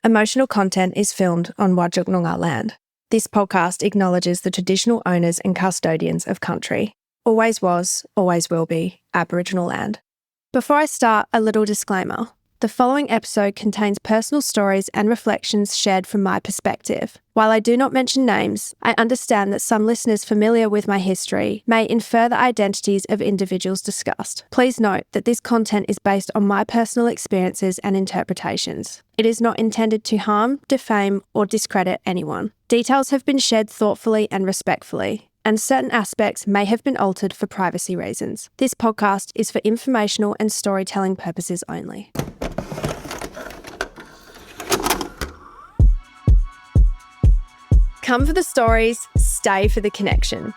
Emotional content is filmed on Whadjuk Noongar land. This podcast acknowledges the traditional owners and custodians of country. Always was, always will be, Aboriginal land. Before I start, a little disclaimer. The following episode contains personal stories and reflections shared from my perspective. While I do not mention names, I understand that some listeners familiar with my history may infer the identities of individuals discussed. Please note that this content is based on my personal experiences and interpretations. It is not intended to harm, defame, or discredit anyone. Details have been shared thoughtfully and respectfully, and certain aspects may have been altered for privacy reasons. This podcast is for informational and storytelling purposes only. Come for the stories, stay for the connection.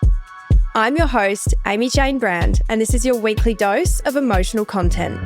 I'm your host, Amy Jane Brand, and this is your weekly dose of emotional content.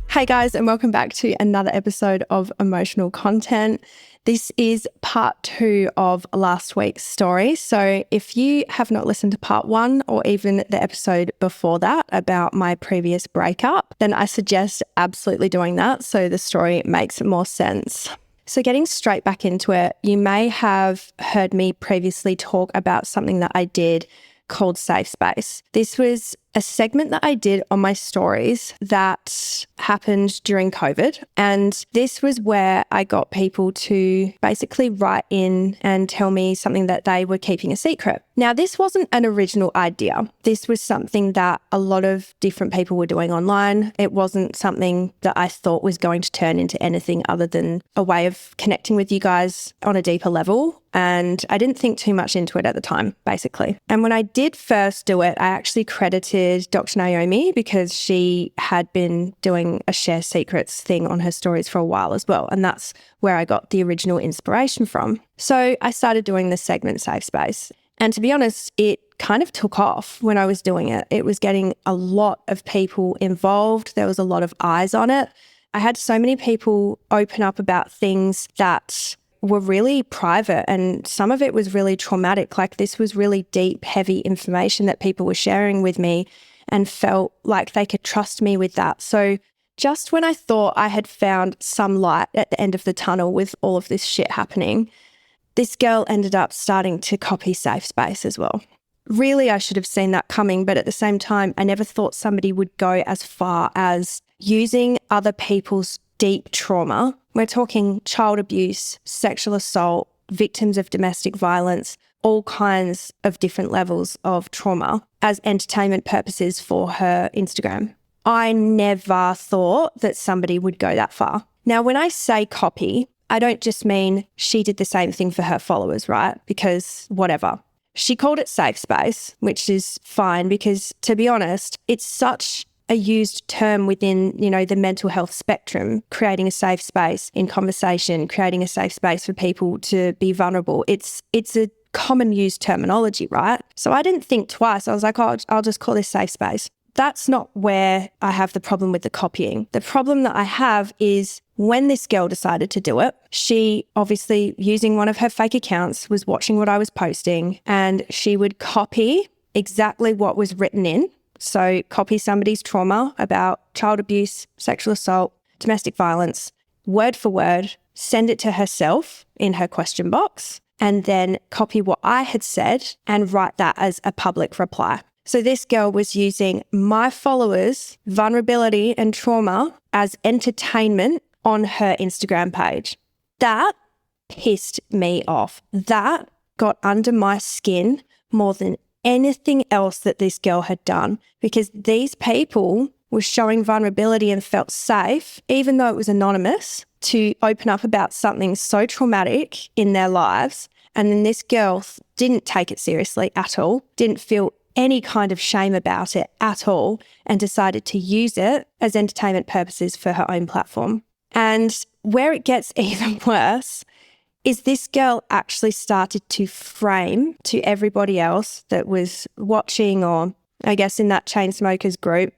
Hey guys, and welcome back to another episode of Emotional Content. This is part 2 of last week's story. So if you have not listened to part 1 or even the episode before that about my previous breakup, then I suggest absolutely doing that so the story makes more sense. So getting straight back into it, you may have heard me previously talk about something that I did called Safe Space. This was a segment that I did on my stories that happened during COVID. And this was where I got people to basically write in and tell me something that they were keeping a secret. Now, this wasn't an original idea. This was something that a lot of different people were doing online. It wasn't something that I thought was going to turn into anything other than a way of connecting with you guys on a deeper level. And I didn't think too much into it at the time, basically. And when I did first do it, I actually credited Dr. Naomi because she had been doing a share secrets thing on her stories for a while as well. And that's where I got the original inspiration from. So I started doing the segment Safe Space. And to be honest, it kind of took off when I was doing it. It was getting a lot of people involved. There was a lot of eyes on it. I had so many people open up about things that were really private, and some of it was really traumatic. Like, this was really deep, heavy information that people were sharing with me and felt like they could trust me with that. So just when I thought I had found some light at the end of the tunnel with all of this shit happening, this girl ended up starting to copy Safe Space as well. Really, I should have seen that coming, but at the same time, I never thought somebody would go as far as using other people's deep trauma. We're talking child abuse, sexual assault, victims of domestic violence, all kinds of different levels of trauma as entertainment purposes for her Instagram. I never thought that somebody would go that far. Now, when I say copy, I don't just mean she did the same thing for her followers, right? Because whatever. She called it Safe Space, which is fine because, to be honest, it's such a used term within, the mental health spectrum, creating a safe space in conversation, creating a safe space for people to be vulnerable. It's a common used terminology, right? So I didn't think twice. I was like, I'll just call this Safe Space. That's not where I have the problem with the copying. The problem that I have is when this girl decided to do it, she obviously, using one of her fake accounts, was watching what I was posting, and she would copy exactly what was written in. So copy somebody's trauma about child abuse, sexual assault, domestic violence, word for word, send it to herself in her question box, and then copy what I had said and write that as a public reply. So this girl was using my followers' vulnerability and trauma as entertainment on her Instagram page. That pissed me off. That got under my skin more than anything else that this girl had done, because these people were showing vulnerability and felt safe, even though it was anonymous, to open up about something so traumatic in their lives. And then this girl didn't take it seriously at all, didn't feel any kind of shame about it at all, and decided to use it as entertainment purposes for her own platform. And where it gets even worse is this girl actually started to frame to everybody else that was watching, or I guess in that Chainsmokers group,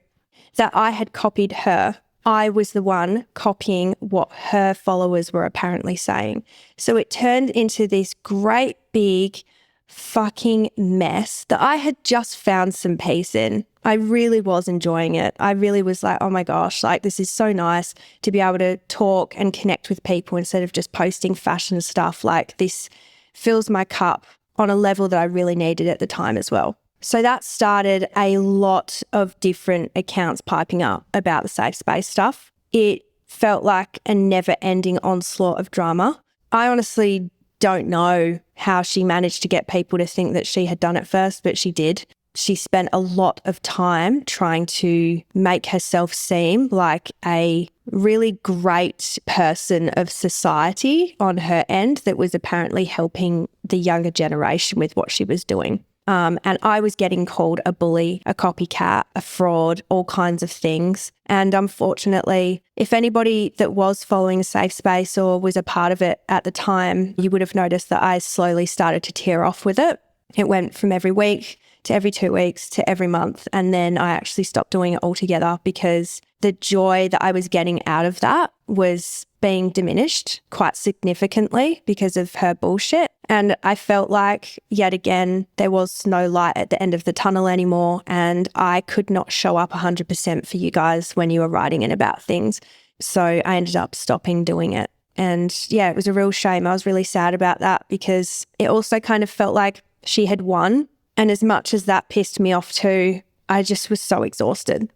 that I had copied her. I was the one copying what her followers were apparently saying. So it turned into this great big fucking mess that I had just found some peace in. I really was enjoying it. I really was like, oh my gosh, like this is so nice to be able to talk and connect with people instead of just posting fashion stuff. Like this fills my cup on a level that I really needed at the time as well. So that started a lot of different accounts piping up about the safe space stuff. It felt like a never-ending onslaught of drama. I honestly don't know how she managed to get people to think that she had done it first, but she did. She spent a lot of time trying to make herself seem like a really great person of society on her end that was apparently helping the younger generation with what she was doing. And I was getting called a bully, a copycat, a fraud, all kinds of things. And unfortunately, if anybody that was following a safe space or was a part of it at the time, you would have noticed that I slowly started to tear off with it. It went from every week to every 2 weeks to every month. And then I actually stopped doing it altogether because the joy that I was getting out of that was being diminished quite significantly because of her bullshit. And I felt like, yet again, there was no light at the end of the tunnel anymore. And I could not show up 100% for you guys when you were writing in about things. So I ended up stopping doing it. And yeah, it was a real shame. I was really sad about that because it also kind of felt like she had won. And as much as that pissed me off too, I just was so exhausted.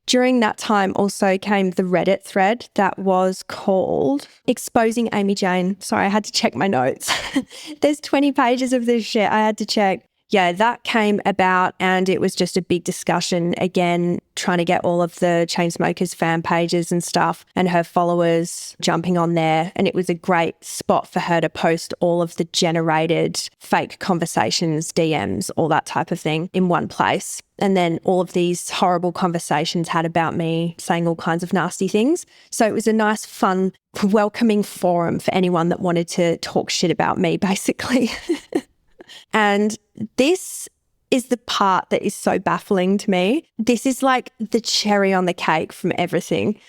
During that time also came the Reddit thread that was called Exposing Amy Jane. Sorry, I had to check my notes. There's 20 pages of this shit I had to check. Yeah, that came about and it was just a big discussion again, trying to get all of the Chainsmokers fan pages and stuff and her followers jumping on there. And it was a great spot for her to post all of the generated fake conversations, DMs, all that type of thing in one place. And then all of these horrible conversations had about me saying all kinds of nasty things. So it was a nice, fun, welcoming forum for anyone that wanted to talk shit about me, basically. And this is the part that is so baffling to me. This is like the cherry on the cake from everything.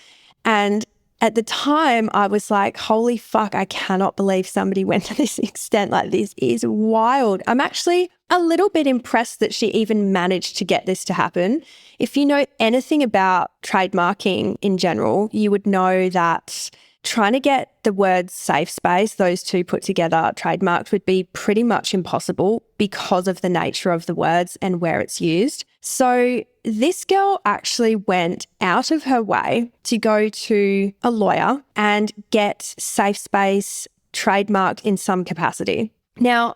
And at the time, I was like, holy fuck, I cannot believe somebody went to this extent. Like, this is wild. I'm actually a little bit impressed that she even managed to get this to happen. If you know anything about trademarking in general, you would know that trying to get the words safe space, those two put together, trademarked, would be pretty much impossible because of the nature of the words and where it's used. So this girl actually went out of her way to go to a lawyer and get safe space trademarked in some capacity. Now,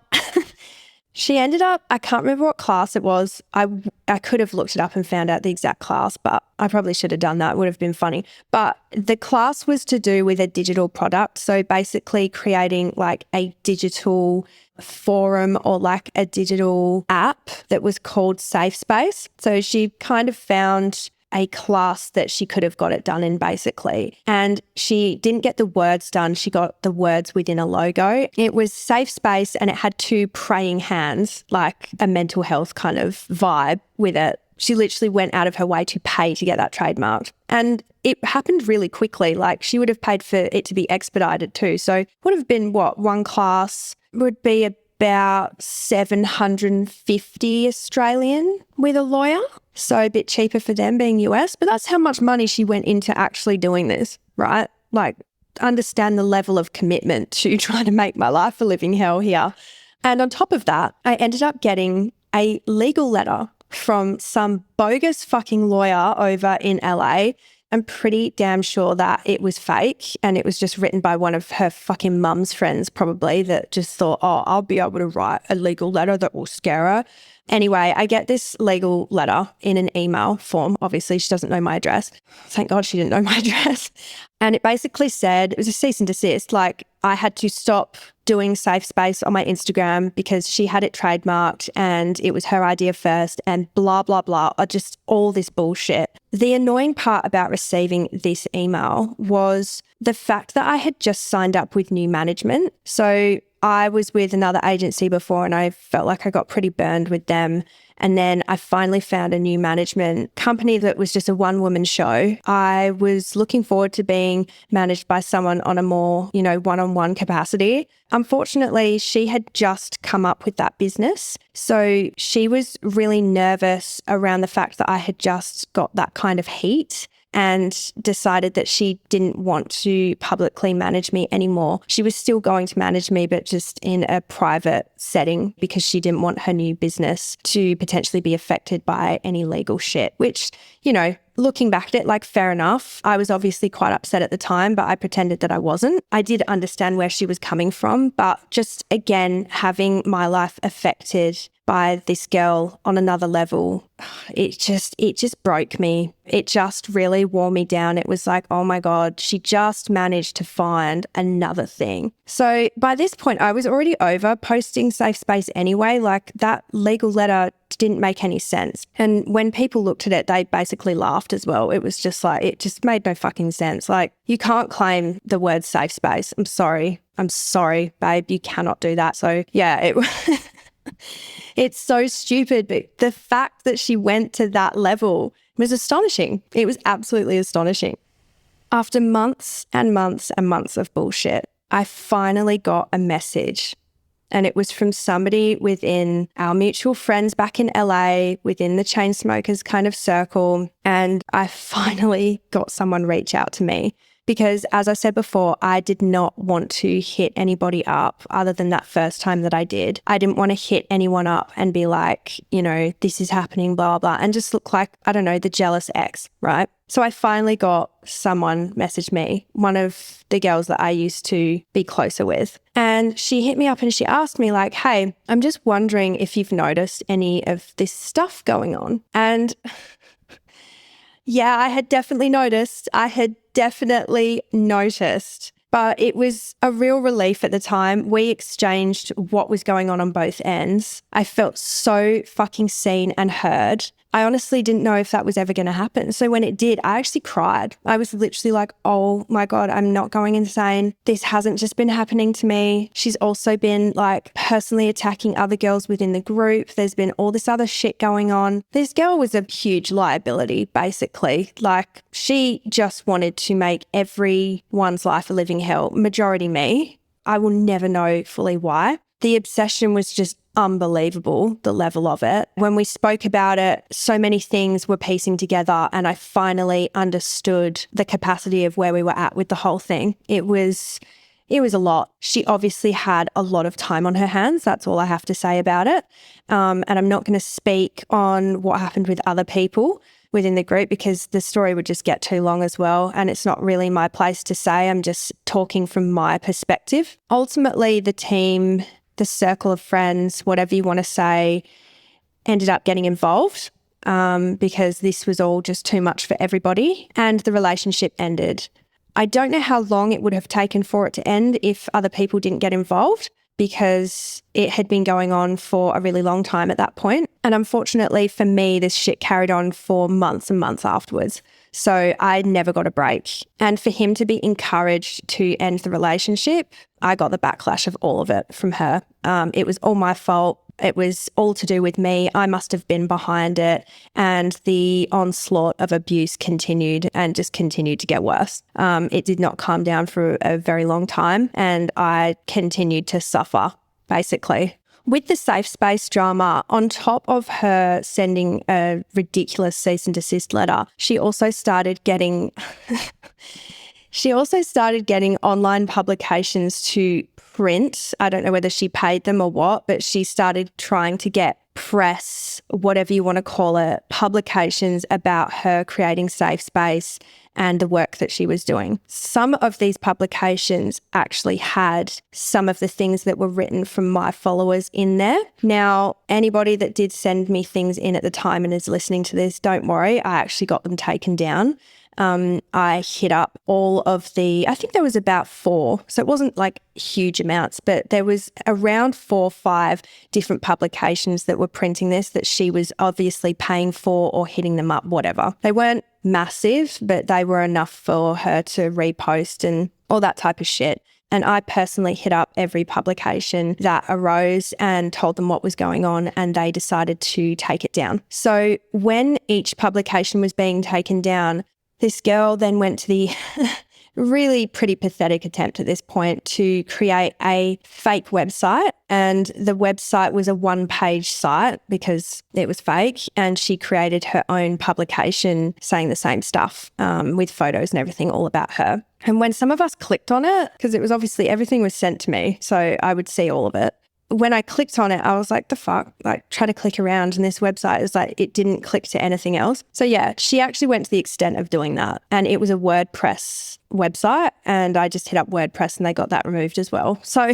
she ended up, I can't remember what class it was. I could have looked it up and found out the exact class, but I probably should have done that. It would have been funny. But the class was to do with a digital product. So basically creating like a digital forum or like a digital app that was called Safe Space. So she kind of found a class that she could have got it done in basically. And she didn't get the words done. She got the words within a logo. It was safe space and it had two praying hands, like a mental health kind of vibe with it. She literally went out of her way to pay to get that trademarked. And it happened really quickly. Like she would have paid for it to be expedited too. So it would have been one class would be about 750 Australian with a lawyer. So a bit cheaper for them being US, but that's how much money she went into actually doing this, right? Like understand the level of commitment to trying to make my life a living hell here. And on top of that, I ended up getting a legal letter from some bogus fucking lawyer over in LA. I'm pretty damn sure that it was fake and it was just written by one of her fucking mum's friends probably that just thought, oh, I'll be able to write a legal letter that will scare her. Anyway, I get this legal letter in an email form. Obviously, she doesn't know my address. Thank God she didn't know my address. And it basically said, it was a cease and desist. Like I had to stop doing safe space on my Instagram because she had it trademarked and it was her idea first and blah, blah, blah, just all this bullshit. The annoying part about receiving this email was the fact that I had just signed up with new management. So I was with another agency before and I felt like I got pretty burned with them And then I finally found a new management company that was just a one-woman show. I was looking forward to being managed by someone on a more, one-on-one capacity. Unfortunately, she had just come up with that business. So she was really nervous around the fact that I had just got that kind of heat and decided that she didn't want to publicly manage me anymore. She was still going to manage me, but just in a private setting because she didn't want her new business to potentially be affected by any legal shit, which, looking back at it, fair enough. I was obviously quite upset at the time, but I pretended that I wasn't. I did understand where she was coming from, but just again, having my life affected by this girl on another level, it just broke me. It just really wore me down. It was like, oh my God, she just managed to find another thing. So by this point, I was already over posting safe space anyway. That legal letter didn't make any sense. And when people looked at it, they basically laughed as well. It was just it just made no fucking sense. You can't claim the word safe space. I'm sorry, babe, you cannot do that. So yeah, it's so stupid, but the fact that she went to that level was astonishing. It was absolutely astonishing. After months and months and months of bullshit, I finally got a message, and it was from somebody within our mutual friends back in LA, within the chain smokers kind of circle, and I finally got someone reach out to me. Because as I said before, I did not want to hit anybody up other than that first time that I did. I didn't want to hit anyone up and be like, this is happening, blah, blah, and just look like, I don't know, the jealous ex, right? So I finally got someone message me, one of the girls that I used to be closer with. And she hit me up and she asked me hey, I'm just wondering if you've noticed any of this stuff going on. And yeah, I had definitely noticed. But it was a real relief at the time. We exchanged what was going on both ends. I felt so fucking seen and heard. I honestly didn't know if that was ever going to happen. So when it did, I actually cried. I was literally like, oh my God, I'm not going insane. This hasn't just been happening to me. She's also been personally attacking other girls within the group. There's been all this other shit going on. This girl was a huge liability, basically. She just wanted to make everyone's life a living hell, majority me. I will never know fully why. The obsession was just unbelievable, the level of it. When we spoke about it, so many things were piecing together and I finally understood the capacity of where we were at with the whole thing. It was a lot. She obviously had a lot of time on her hands. That's all I have to say about it. And I'm not going to speak on what happened with other people within the group because the story would just get too long as well. And it's not really my place to say. I'm just talking from my perspective. Ultimately, the team, the circle of friends, whatever you want to say, ended up getting involved because this was all just too much for everybody and the relationship ended. I don't know how long it would have taken for it to end if other people didn't get involved because it had been going on for a really long time at that point. And unfortunately for me, this shit carried on for months and months afterwards. So I never got a break. And for him to be encouraged to end the relationship, I got the backlash of all of it from her. It was all my fault. It was all to do with me. I must have been behind it. And the onslaught of abuse continued and just continued to get worse. It did not calm down for a very long time. And I continued to suffer, basically. With the safe space drama, on top of her sending a ridiculous cease and desist letter, she also started getting online publications to print. I don't know whether she paid them or what, but she started trying to get press, whatever you want to call it, publications about her creating safe space and the work that she was doing. Some of these publications actually had some of the things that were written from my followers in there. Now, anybody that did send me things in at the time and is listening to this, don't worry, I actually got them taken down. I hit up all of I think there was about 4, so it wasn't huge amounts, but there was around 4 or 5 different publications that were printing this that she was obviously paying for or hitting them up, whatever. They weren't massive, but they were enough for her to repost and all that type of shit. And I personally hit up every publication that arose and told them what was going on, and they decided to take it down. So when each publication was being taken down, this girl then went to the really pretty pathetic attempt at this point to create a fake website. And the website was a one-page site because it was fake. And she created her own publication saying the same stuff with photos and everything all about her. And when some of us clicked on it, because it was obviously everything was sent to me, so I would see all of it. When I clicked on it, I was like, the fuck? Like, try to click around, and this website is like, it didn't click to anything else. So yeah, she actually went to the extent of doing that. And it was a WordPress website, and I just hit up WordPress and they got that removed as well. So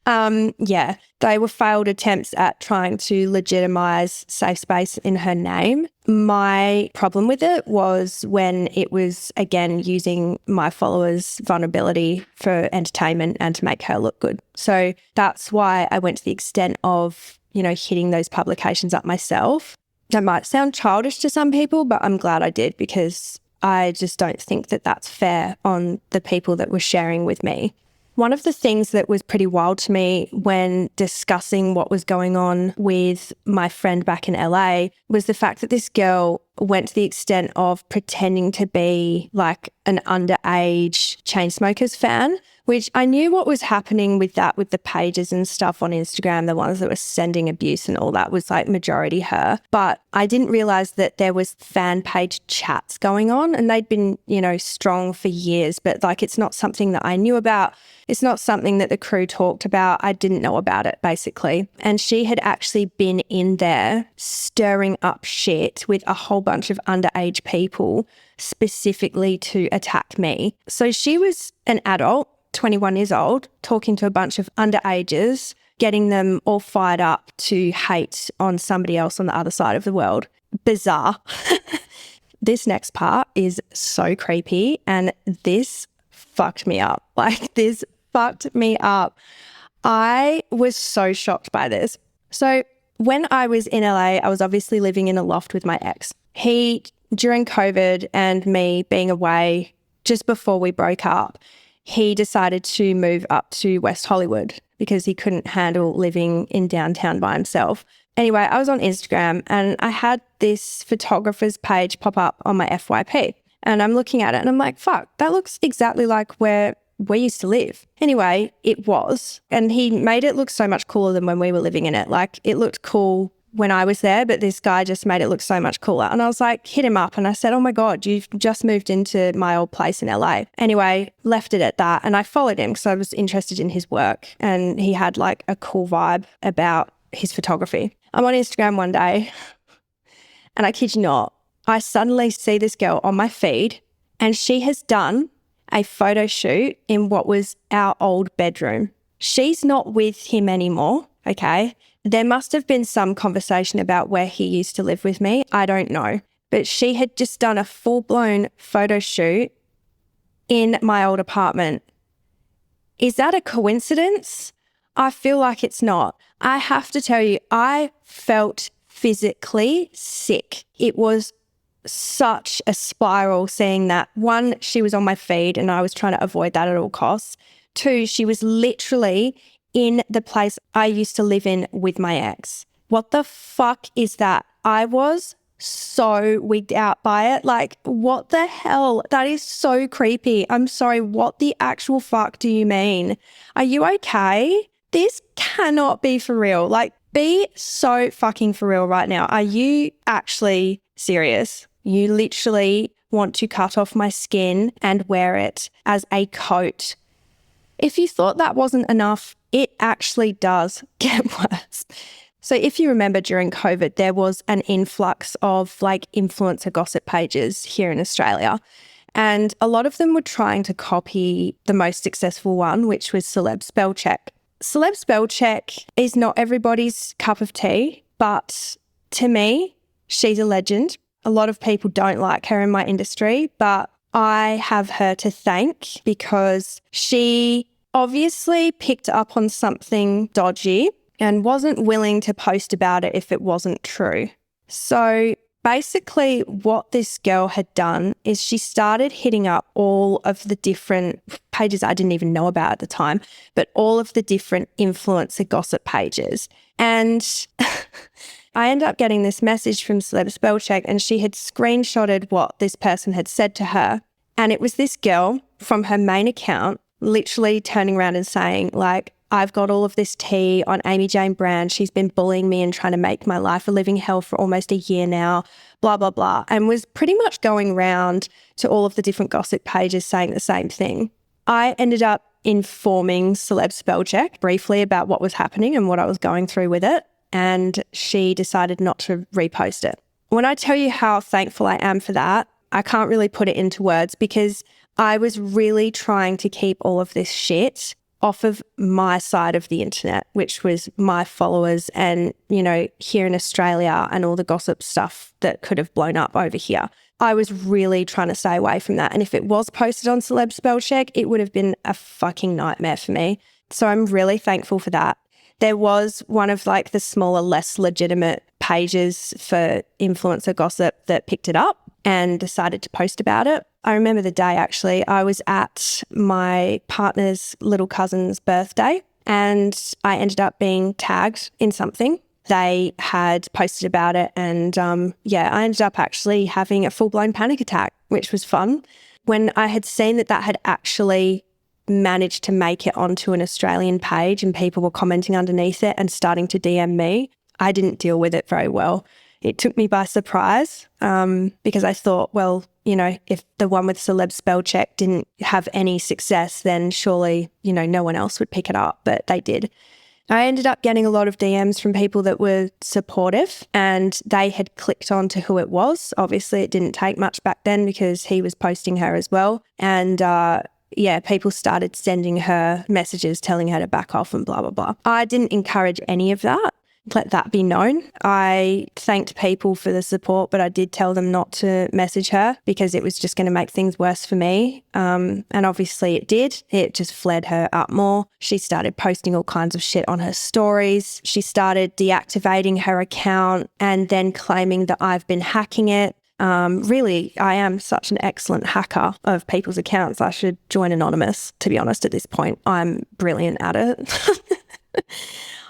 yeah, they were failed attempts at trying to legitimize safe space in her name. My problem with it was when it was, again, using my followers' vulnerability for entertainment and to make her look good. So that's why I went to the extent of, hitting those publications up myself. That might sound childish to some people, but I'm glad I did, because I just don't think that that's fair on the people that were sharing with me. One of the things that was pretty wild to me when discussing what was going on with my friend back in LA was the fact that this girl went to the extent of pretending to be like an underage Chainsmokers fan, which I knew what was happening with that, with the pages and stuff on Instagram, the ones that were sending abuse and all that was like majority her. But I didn't realize that there was fan page chats going on, and they'd been, strong for years, but like it's not something that I knew about. It's not something that the crew talked about. I didn't know about it, basically. And she had actually been in there stirring up shit with a whole bunch of underage people specifically to attack me. So she was an adult, 21 years old, talking to a bunch of underages, getting them all fired up to hate on somebody else on the other side of the world. Bizarre. This next part is so creepy, and this fucked me up. Like, this fucked me up. I was so shocked by this. So when I was in LA, I was obviously living in a loft with my ex. He, during COVID and me being away just before we broke up, he decided to move up to West Hollywood because he couldn't handle living in downtown by himself. Anyway, I was on Instagram and I had this photographer's page pop up on my FYP. And I'm looking at it and I'm like, fuck, that looks exactly like where we used to live. Anyway, it was. And he made it look so much cooler than when we were living in it. Like, it looked cool when I was there, but this guy just made it look so much cooler. And I was like, hit him up. And I said, oh my God, you've just moved into my old place in LA. Anyway, left it at that. And I followed him because I was interested in his work. And he had like a cool vibe about his photography. I'm on Instagram one day and I kid you not, I suddenly see this girl on my feed and she has done a photo shoot in what was our old bedroom. She's not with him anymore, okay? There must have been some conversation about where he used to live with me. I don't know. But she had just done a full-blown photo shoot in my old apartment. Is that a coincidence? I feel like it's not. I have to tell you, I felt physically sick. It was such a spiral seeing that. One, she was on my feed and I was trying to avoid that at all costs. Two, she was literally in the place I used to live in with my ex. What the fuck is that? I was so wigged out by it. Like, what the hell? That is so creepy. I'm sorry, what the actual fuck do you mean? Are you okay? This cannot be for real. Like, be so fucking for real right now. Are you actually serious? You literally want to cut off my skin and wear it as a coat. If you thought that wasn't enough, it actually does get worse. So if you remember during COVID, there was an influx of like influencer gossip pages here in Australia. And a lot of them were trying to copy the most successful one, which was Celeb Spellcheck. Celeb Spellcheck is not everybody's cup of tea, but to me, she's a legend. A lot of people don't like her in my industry, but I have her to thank because she obviously picked up on something dodgy and wasn't willing to post about it if it wasn't true. So Basically, what this girl had done is she started hitting up all of the different pages I didn't even know about at the time, but all of the different influencer gossip pages. And I ended up getting this message from Celeb Spellcheck, and she had screenshotted what this person had said to her. And it was this girl from her main account literally turning around and saying, like, I've got all of this tea on Amy Jane Brand. She's been bullying me and trying to make my life a living hell for almost a year now, blah, blah, blah. And was pretty much going around to all of the different gossip pages saying the same thing. I ended up informing Celeb Spellcheck briefly about what was happening and what I was going through with it. And she decided not to repost it. When I tell you how thankful I am for that, I can't really put it into words because I was really trying to keep all of this shit off of my side of the internet, which was my followers and, you know, here in Australia and all the gossip stuff that could have blown up over here. I was really trying to stay away from that. And if it was posted on Celeb Spellcheck, it would have been a fucking nightmare for me. So I'm really thankful for that. There was one of like the smaller, less legitimate pages for influencer gossip that picked it up and decided to post about it. I remember the day actually. I was at my partner's little cousin's birthday and I ended up being tagged in something. They had posted about it and I ended up actually having a full-blown panic attack, which was fun. When I had seen that had actually managed to make it onto an Australian page and people were commenting underneath it and starting to DM me, I didn't deal with it very well. It took me by surprise because I thought, well, you know, if the one with Celeb Spellcheck didn't have any success, then surely, you know, no one else would pick it up, but they did. I ended up getting a lot of DMs from people that were supportive and they had clicked on to who it was. Obviously, it didn't take much back then because he was posting her as well. And people started sending her messages telling her to back off and blah, blah, blah. I didn't encourage any of that. Let that be known. I thanked people for the support, but I did tell them not to message her because it was just going to make things worse for me. And obviously it did. It just flared her up more. She started posting all kinds of shit on her stories. She started deactivating her account and then claiming that I've been hacking it. Really, I am such an excellent hacker of people's accounts. I should join Anonymous, to be honest, at this point. I'm brilliant at it.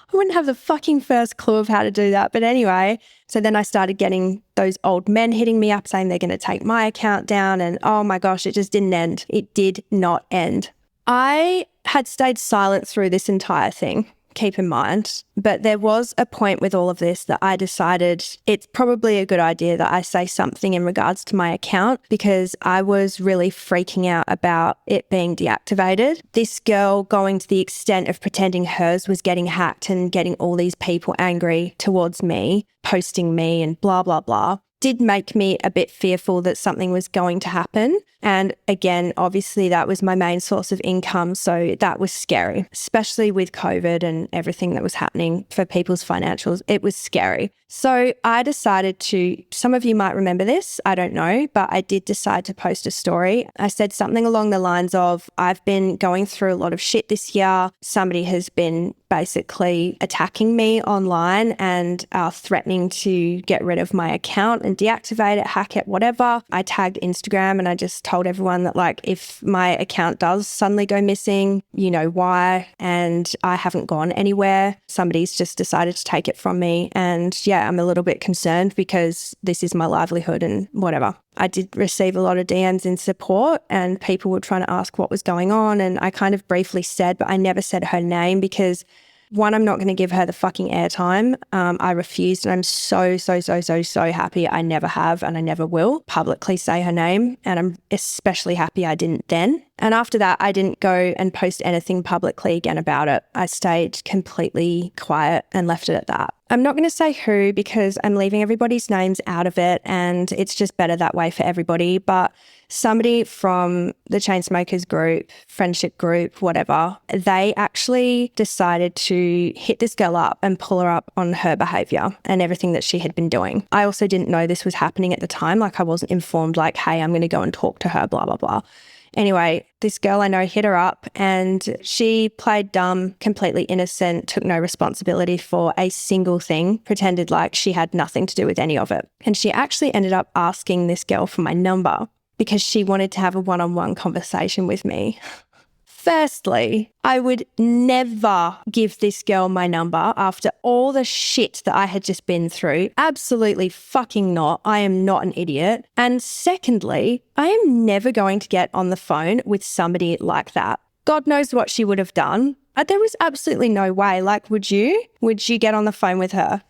I wouldn't have the fucking first clue of how to do that. But anyway, so then I started getting those old men hitting me up saying they're going to take my account down. And oh my gosh, it just didn't end. It did not end. I had stayed silent through this entire thing, keep in mind. But there was a point with all of this that I decided it's probably a good idea that I say something in regards to my account because I was really freaking out about it being deactivated. This girl going to the extent of pretending hers was getting hacked and getting all these people angry towards me, posting me and blah, blah, blah, did make me a bit fearful that something was going to happen. And again, obviously that was my main source of income. So that was scary, especially with COVID and everything that was happening for people's financials. It was scary. So I decided to, some of you might remember this, I don't know, but I did decide to post a story. I said something along the lines of, I've been going through a lot of shit this year. Somebody has been basically attacking me online and threatening to get rid of my account and deactivate it, hack it, whatever. I tagged Instagram and I just told everyone that like if my account does suddenly go missing, you know why, and I haven't gone anywhere. Somebody's just decided to take it from me. And yeah, I'm a little bit concerned because this is my livelihood and whatever. I did receive a lot of DMs in support and people were trying to ask what was going on. And I kind of briefly said, but I never said her name because one, I'm not going to give her the fucking airtime. I refused and I'm so happy I never have and I never will publicly say her name. And I'm especially happy I didn't then. And after that, I didn't go and post anything publicly again about it. I stayed completely quiet and left it at that. I'm not going to say who because I'm leaving everybody's names out of it and it's just better that way for everybody. But somebody from the Chainsmokers group, friendship group, whatever, they actually decided to hit this girl up and pull her up on her behaviour and everything that she had been doing. I also didn't know this was happening at the time. Like I wasn't informed like, hey, I'm going to go and talk to her, blah, blah, blah. Anyway, this girl I know hit her up and she played dumb, completely innocent, took no responsibility for a single thing, pretended like she had nothing to do with any of it. And she actually ended up asking this girl for my number because she wanted to have a one-on-one conversation with me. Firstly, I would never give this girl my number after all the shit that I had just been through. Absolutely fucking not. I am not an idiot. And secondly, I am never going to get on the phone with somebody like that. God knows what she would have done. There was absolutely no way. Like, would you? Would you get on the phone with her?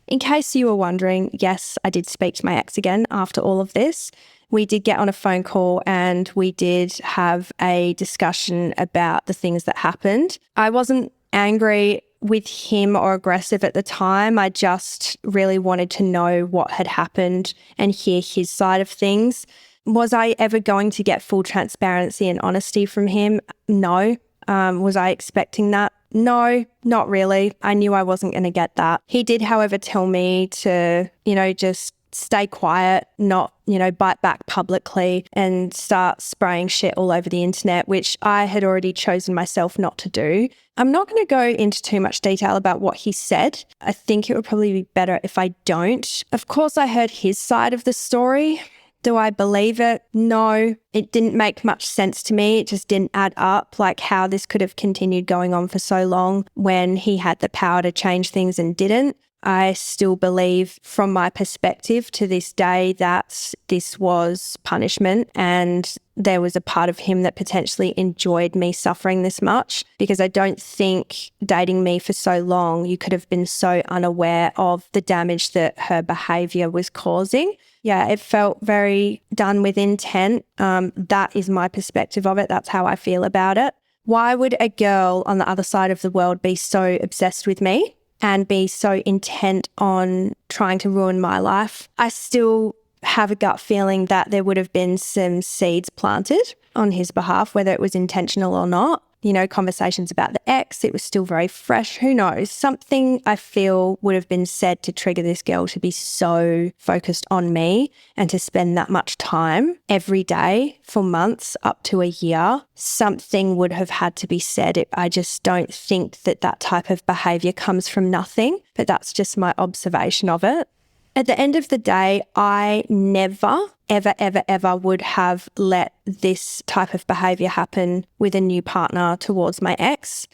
In case you were wondering, yes, I did speak to my ex again after all of this. We did get on a phone call and we did have a discussion about the things that happened. I wasn't angry with him or aggressive at the time. I just really wanted to know what had happened and hear his side of things. Was I ever going to get full transparency and honesty from him? No. Was I expecting that? No, not really. I knew I wasn't going to get that. He did, however, tell me to, just stay quiet, not, bite back publicly and start spraying shit all over the internet, which I had already chosen myself not to do. I'm not going to go into too much detail about what he said. I think it would probably be better if I don't. Of course, I heard his side of the story. Do I believe it? No, it didn't make much sense to me. It just didn't add up, like how this could have continued going on for so long when he had the power to change things and didn't. I still believe from my perspective to this day that this was punishment and there was a part of him that potentially enjoyed me suffering this much, because I don't think dating me for so long, you could have been so unaware of the damage that her behaviour was causing. Yeah, it felt very done with intent. That is my perspective of it. That's how I feel about it. Why would a girl on the other side of the world be so obsessed with me and be so intent on trying to ruin my life? I still have a gut feeling that there would have been some seeds planted on his behalf, whether it was intentional or not. Conversations about the ex, it was still very fresh. Who knows? Something I feel would have been said to trigger this girl to be so focused on me and to spend that much time every day for months up to a year. Something would have had to be said. I just don't think that type of behaviour comes from nothing, but that's just my observation of it. At the end of the day, I never, ever, ever, ever would have let this type of behaviour happen with a new partner towards my ex.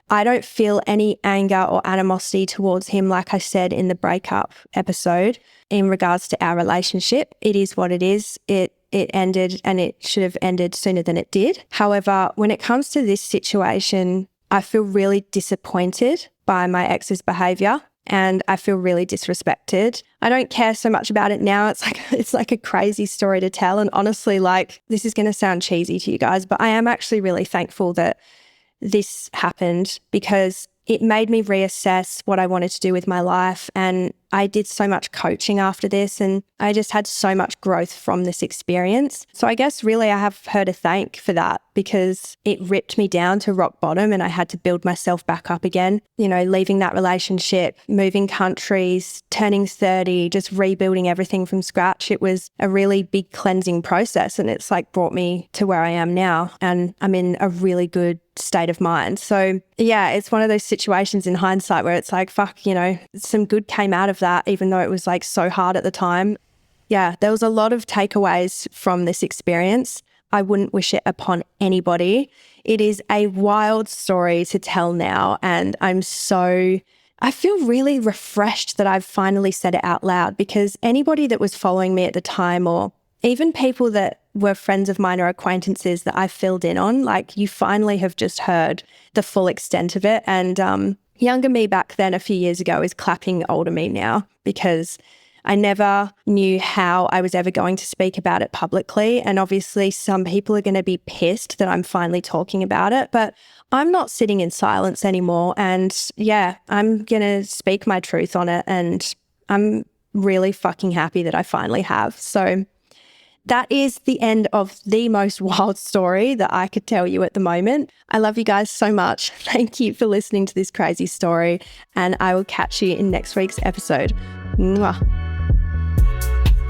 I don't feel any anger or animosity towards him, like I said in the breakup episode, in regards to our relationship. It is what it is. It ended and it should have ended sooner than it did. However, when it comes to this situation, I feel really disappointed by my ex's behaviour. And I feel really disrespected. I don't care so much about it now. It's like a crazy story to tell. And honestly, this is going to sound cheesy to you guys, but I am actually really thankful that this happened, because it made me reassess what I wanted to do with my life. And I did so much coaching after this, and I just had so much growth from this experience. So I guess really I have her to thank for that, because it ripped me down to rock bottom and I had to build myself back up again. Leaving that relationship, moving countries, turning 30, just rebuilding everything from scratch. It was a really big cleansing process, and it's brought me to where I am now, and I'm in a really good state of mind. So yeah, it's one of those situations in hindsight where it's fuck, some good came out of that, even though it was so hard at the time. Yeah, there was a lot of takeaways from this experience. I wouldn't wish it upon anybody. It is a wild story to tell now, and I feel really refreshed that I've finally said it out loud, because anybody that was following me at the time, or even people that were friends of mine or acquaintances that I filled in on, you finally have just heard the full extent of it. And younger me back then a few years ago is clapping older me now, because I never knew how I was ever going to speak about it publicly. And obviously some people are going to be pissed that I'm finally talking about it, but I'm not sitting in silence anymore. And yeah, I'm going to speak my truth on it. And I'm really fucking happy that I finally have. So that is the end of the most wild story that I could tell you at the moment. I love you guys so much. Thank you for listening to this crazy story, and I will catch you in next week's episode. Mwah.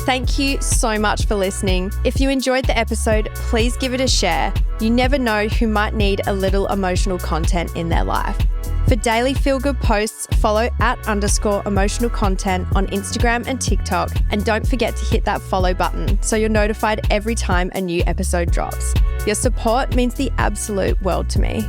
Thank you so much for listening. If you enjoyed the episode, please give it a share. You never know who might need a little emotional content in their life. For daily feel-good posts, follow @_emotional content on Instagram and TikTok. And don't forget to hit that follow button so you're notified every time a new episode drops. Your support means the absolute world to me.